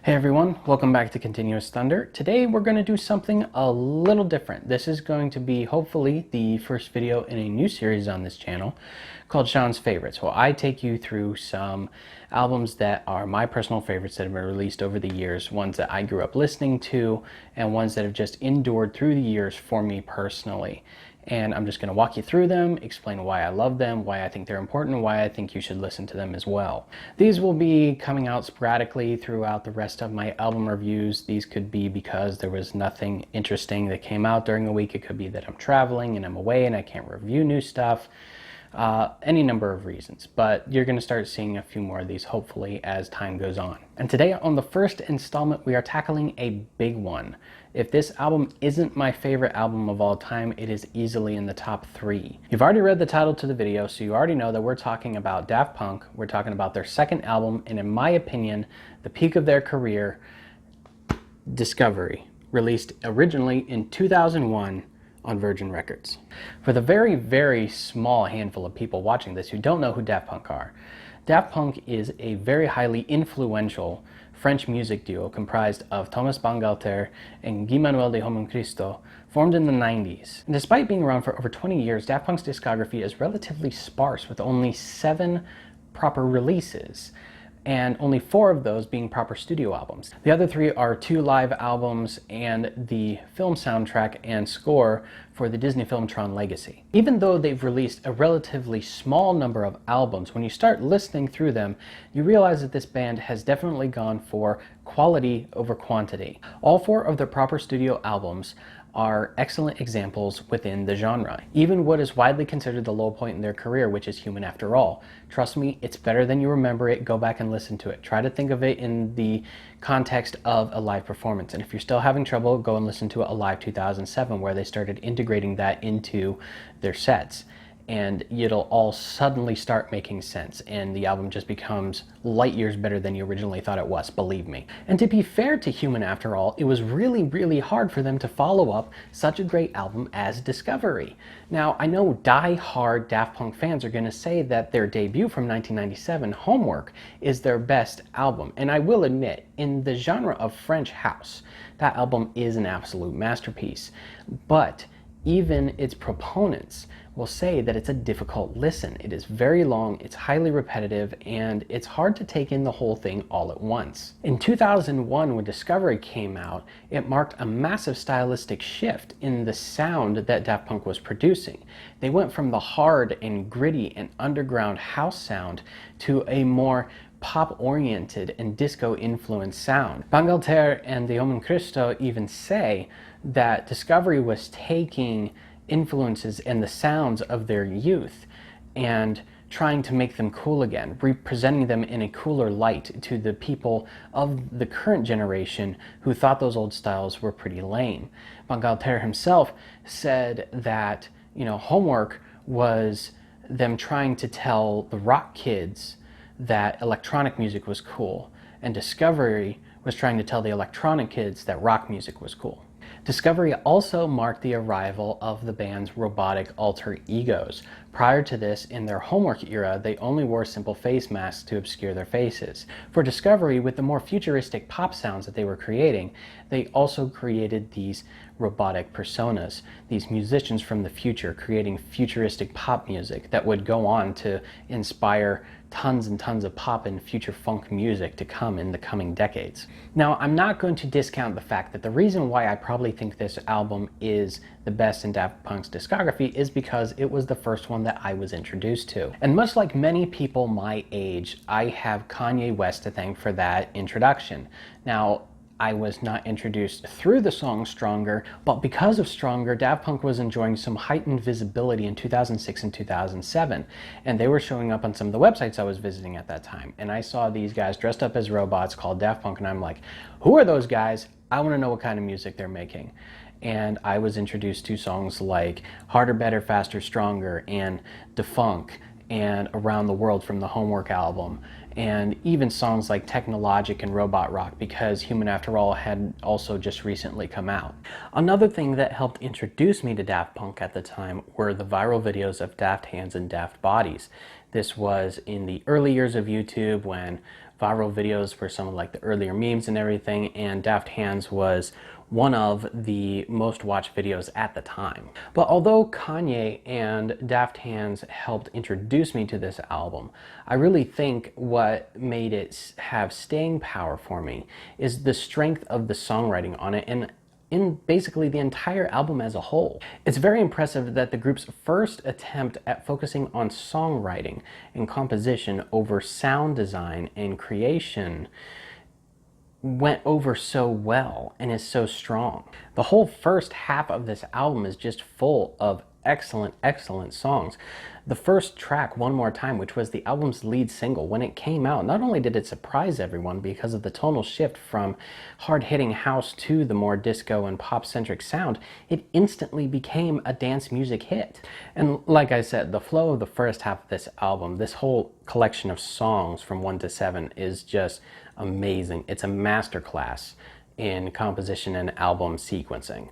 Hey everyone, welcome back to Continuous Thunder. Today we're going to do something a little different. This is going to be hopefully the first video in a new series on this channel called Sean's Favorites. Well, I take you through some albums that are my personal favorites that have been released over the years, ones that I grew up listening to, and ones that have just endured through the years for me personally. And I'm just going to walk you through them, explain why I love them, why I think they're important, why I think you should listen to them as well. These will be coming out sporadically throughout the rest of my album reviews. These could be because there was nothing interesting that came out during the week. It could be that I'm traveling and I'm away and I can't review new stuff. Any number of reasons, but you're going to start seeing a few more of these hopefully as time goes on. And today on the first installment, we are tackling a big one. If this album isn't my favorite album of all time, it is easily in the top 3. You've already read the title to the video, so you already know that we're talking about Daft Punk. We're talking about their second album, and in my opinion, the peak of their career, Discovery, released originally in 2001 on Virgin Records. For the very, very small handful of people watching this who don't know who Daft Punk are, Daft Punk is a very highly influential French music duo comprised of Thomas Bangalter and Guy Manuel de Cristo, formed in the 90s. And despite being around for over 20 years, Daft Punk's discography is relatively sparse, with only 7 proper releases, and only 4 of those being proper studio albums. The other 3 are 2 live albums and the film soundtrack and score for the Disney film Tron Legacy. Even though they've released a relatively small number of albums, when you start listening through them, you realize that this band has definitely gone for quality over quantity. All 4 of their proper studio albums are excellent examples within the genre. Even what is widely considered the low point in their career, which is Human After All. Trust me, it's better than you remember it. Go back and listen to it. Try to think of it in the context of a live performance. And if you're still having trouble, go and listen to Alive 2007, where they started integrating that into their sets. And it'll all suddenly start making sense, and the album just becomes light years better than you originally thought it was, believe me. And to be fair to Human After All, it was really, really hard for them to follow up such a great album as Discovery. Now, I know die-hard Daft Punk fans are going to say that their debut from 1997, Homework, is their best album, and I will admit, in the genre of French house, that album is an absolute masterpiece. But even its proponents will say that it's a difficult listen. It is very long, it's highly repetitive, and it's hard to take in the whole thing all at once. In 2001, when Discovery came out, it marked a massive stylistic shift in the sound that Daft Punk was producing. They went from the hard and gritty and underground house sound to a more pop-oriented and disco-influenced sound. Bangalter and de Cristo even say that Discovery was taking influences and the sounds of their youth and trying to make them cool again, representing them in a cooler light to the people of the current generation who thought those old styles were pretty lame. Bangalter himself said that, Homework was them trying to tell the rock kids that electronic music was cool, and Discovery was trying to tell the electronic kids that rock music was cool. Discovery also marked the arrival of the band's robotic alter egos. Prior to this, in their Homework era, they only wore simple face masks to obscure their faces. For Discovery, with the more futuristic pop sounds that they were creating, they also created these robotic personas, these musicians from the future creating futuristic pop music that would go on to inspire tons and tons of pop and future funk music to come in the coming decades. Now, I'm not going to discount the fact that the reason why I probably think this album is the best in Daft Punk's discography is because it was the first one that I was introduced to. And much like many people my age, I have Kanye West to thank for that introduction. Now, I was not introduced through the song Stronger, but because of Stronger, Daft Punk was enjoying some heightened visibility in 2006 and 2007, and they were showing up on some of the websites I was visiting at that time, and I saw these guys dressed up as robots called Daft Punk, and I'm like, who are those guys? I want to know what kind of music they're making. And I was introduced to songs like Harder, Better, Faster, Stronger, and Defunk, and Around the World from the Homework album, and even songs like Technologic and Robot Rock, because Human After All had also just recently come out. Another thing that helped introduce me to Daft Punk at the time were the viral videos of Daft Hands and Daft Bodies. This was in the early years of YouTube when viral videos for some of like the earlier memes and everything, and Daft Hands was one of the most watched videos at the time. But although Kanye and Daft Hands helped introduce me to this album, I really think what made it have staying power for me is the strength of the songwriting on it, and in basically the entire album as a whole. It's very impressive that the group's first attempt at focusing on songwriting and composition over sound design and creation went over so well and is so strong. The whole first half of this album is just full of excellent songs. The first track, One More Time, which was the album's lead single, when it came out, not only did it surprise everyone because of the tonal shift from hard-hitting house to the more disco and pop-centric sound, it instantly became a dance music hit. And like I said, the flow of the first half of this album, this whole collection of songs from 1 to 7, is just amazing. It's a masterclass in composition and album sequencing.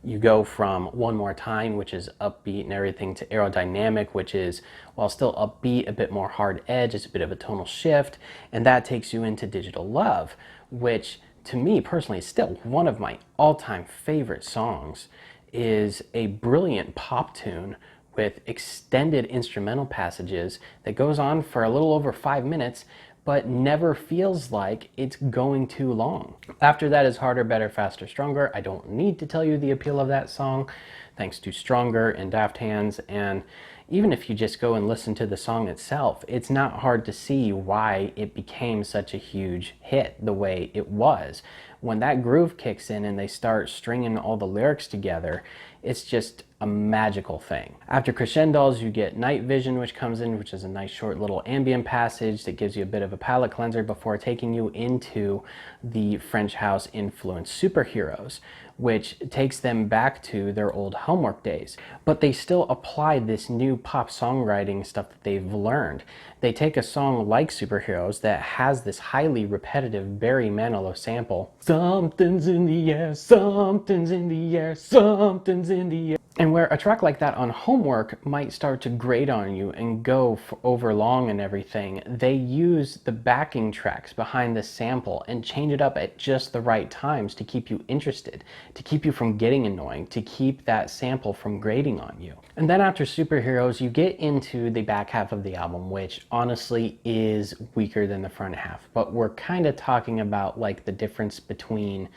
You go from One More Time, which is upbeat and everything, to Aerodynamic, which is, while still upbeat, a bit more hard edge. It's a bit of a tonal shift, and that takes you into Digital Love, which to me personally is still one of my all-time favorite songs. Is a brilliant pop tune with extended instrumental passages that goes on for a little over 5 minutes, but never feels like it's going too long. After that is Harder, Better, Faster, Stronger. I don't need to tell you the appeal of that song, thanks to Stronger and Daft Hands. And even if you just go and listen to the song itself, it's not hard to see why it became such a huge hit the way it was. When that groove kicks in and they start stringing all the lyrics together, it's just a magical thing. After Crescendos, you get Night Vision, which comes in, which is a nice short little ambient passage that gives you a bit of a palate cleanser before taking you into the French house influenced Superheroes, which takes them back to their old homework days. But they still apply this new pop songwriting stuff that they've learned. They take a song like Superheroes that has this highly repetitive Barry Manilow sample. Something's in the air, something's in the air, something's in the air. And where a track like that on Homework might start to grate on you and go over long and everything, they use the backing tracks behind the sample and change it up at just the right times to keep you interested, to keep you from getting annoying, to keep that sample from grating on you. And then after Superheroes, you get into the back half of the album, which honestly is weaker than the front half. But we're kind of talking about like the difference between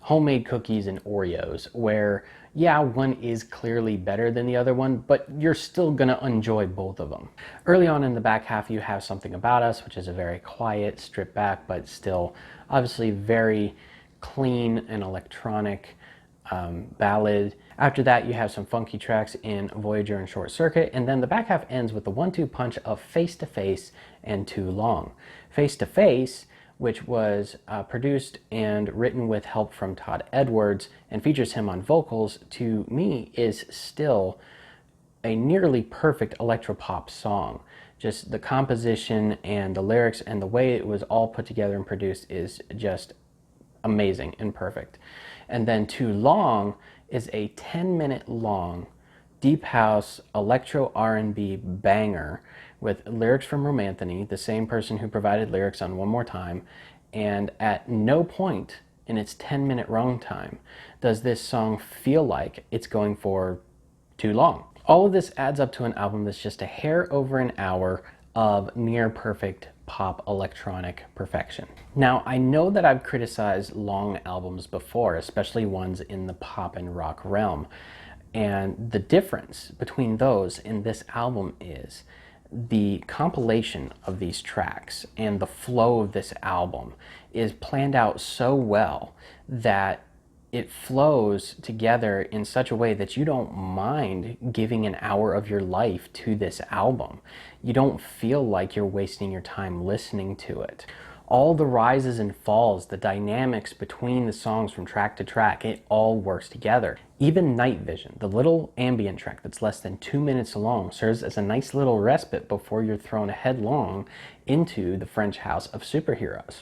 homemade cookies and Oreos, where yeah, one is clearly better than the other one, but you're still gonna enjoy both of them. Early on in the back half, you have Something About Us, which is a very quiet, stripped back, but still obviously very clean and electronic ballad. After that, you have some funky tracks in Voyager and Short Circuit, and then the back half ends with the 1-2 punch of Face to Face and Too Long. Face to Face, which was produced and written with help from Todd Edwards and features him on vocals, to me is still a nearly perfect electropop song. Just the composition and the lyrics and the way it was all put together and produced is just amazing and perfect. And then Too Long is a 10-minute long deep house electro R&B banger with lyrics from Romanthony, the same person who provided lyrics on One More Time, and at no point in its 10-minute runtime does this song feel like it's going for too long. All of this adds up to an album that's just a hair over an hour of near perfect pop electronic perfection. Now, I know that I've criticized long albums before, especially ones in the pop and rock realm, and the difference between those in this album is the compilation of these tracks and the flow of this album is planned out so well that it flows together in such a way that you don't mind giving an hour of your life to this album. You don't feel like you're wasting your time listening to it. All the rises and falls, the dynamics between the songs from track to track, it all works together. Even Night Vision, the little ambient track that's less than 2 minutes long, serves as a nice little respite before you're thrown headlong into the French house of Superheroes.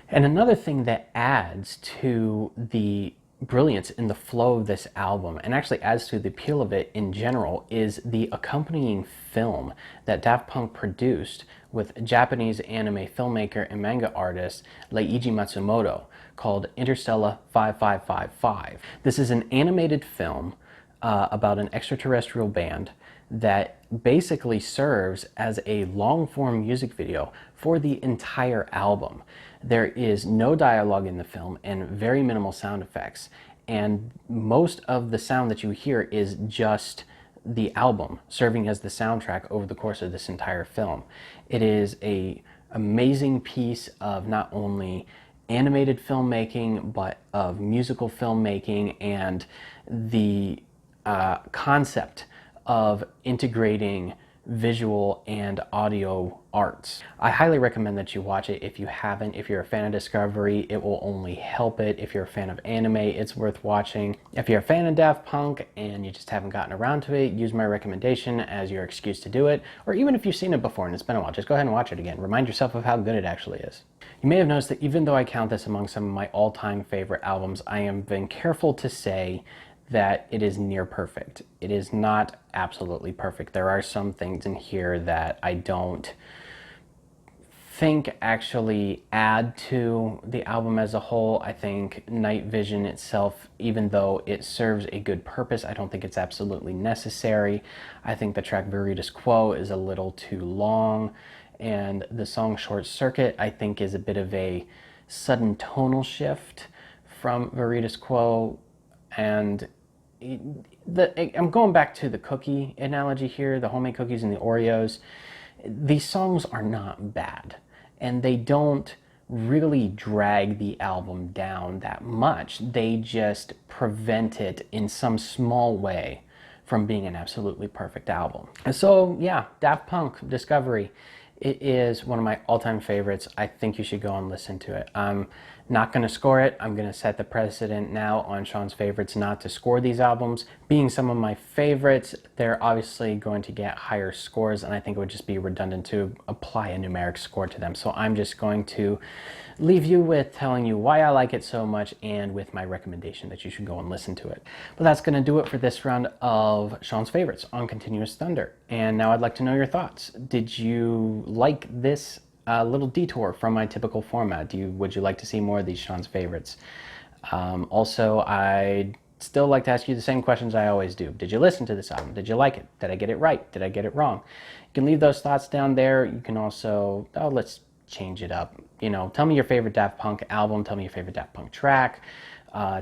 And another thing that adds to the brilliance in the flow of this album, and actually adds to the appeal of it in general, is the accompanying film that Daft Punk produced with Japanese anime filmmaker and manga artist Leiji Matsumoto, called Interstellar 5555. This is an animated film about an extraterrestrial band that basically serves as a long-form music video for the entire album. There is no dialogue in the film and very minimal sound effects, and most of the sound that you hear is just the album serving as the soundtrack over the course of this entire film. It is an amazing piece of not only animated filmmaking but of musical filmmaking, and the concept of integrating visual and audio arts. I highly recommend that you watch it if you haven't. If you're a fan of Discovery, it will only help it. If you're a fan of anime, it's worth watching. If you're a fan of Daft Punk and you just haven't gotten around to it, use my recommendation as your excuse to do it. Or even if you've seen it before and it's been a while, just go ahead and watch it again. Remind yourself of how good it actually is. You may have noticed that even though I count this among some of my all-time favorite albums, I have been careful to say that it is near perfect. It is not absolutely perfect. There are some things in here that I don't think actually add to the album as a whole. I think Night Vision itself, even though it serves a good purpose, I don't think it's absolutely necessary. I think the track Veritas Quo is a little too long, and the song Short Circuit I think is a bit of a sudden tonal shift from Veritas Quo. And I'm going back to the cookie analogy here, the homemade cookies and the Oreos. These songs are not bad, and they don't really drag the album down that much. They just prevent it in some small way from being an absolutely perfect album. And so yeah, Daft Punk, Discovery. It is one of my all-time favorites. I think you should go and listen to it. I'm not going to score it. I'm going to set the precedent now on Sean's favorites not to score these albums. Being some of my favorites, they're obviously going to get higher scores, and I think it would just be redundant to apply a numeric score to them. So I'm just going to leave you with telling you why I like it so much and with my recommendation that you should go and listen to it. But that's going to do it for this round of Sean's favorites on Continuous Thunder. And now I'd like to know your thoughts. Did you like this little detour from my typical format? Would you like to see more of these Sean's favorites? Also, I'd still like to ask you the same questions I always do. Did you listen to this album? Did you like it? Did I get it right? Did I get it wrong? You can leave those thoughts down there. You can also, let's change it up. Tell me your favorite Daft Punk album. Tell me your favorite Daft Punk track.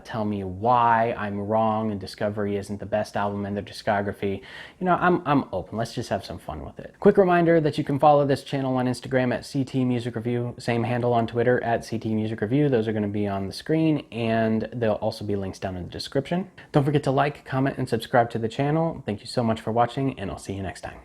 Tell me why I'm wrong and Discovery isn't the best album in their discography. I'm open. Let's just have some fun with it. Quick reminder that you can follow this channel on Instagram at CT Music Review. Same handle on Twitter at CT Music Review. Those are going to be on the screen, and there'll also be links down in the description. Don't forget to like, comment, and subscribe to the channel. Thank you so much for watching, and I'll see you next time.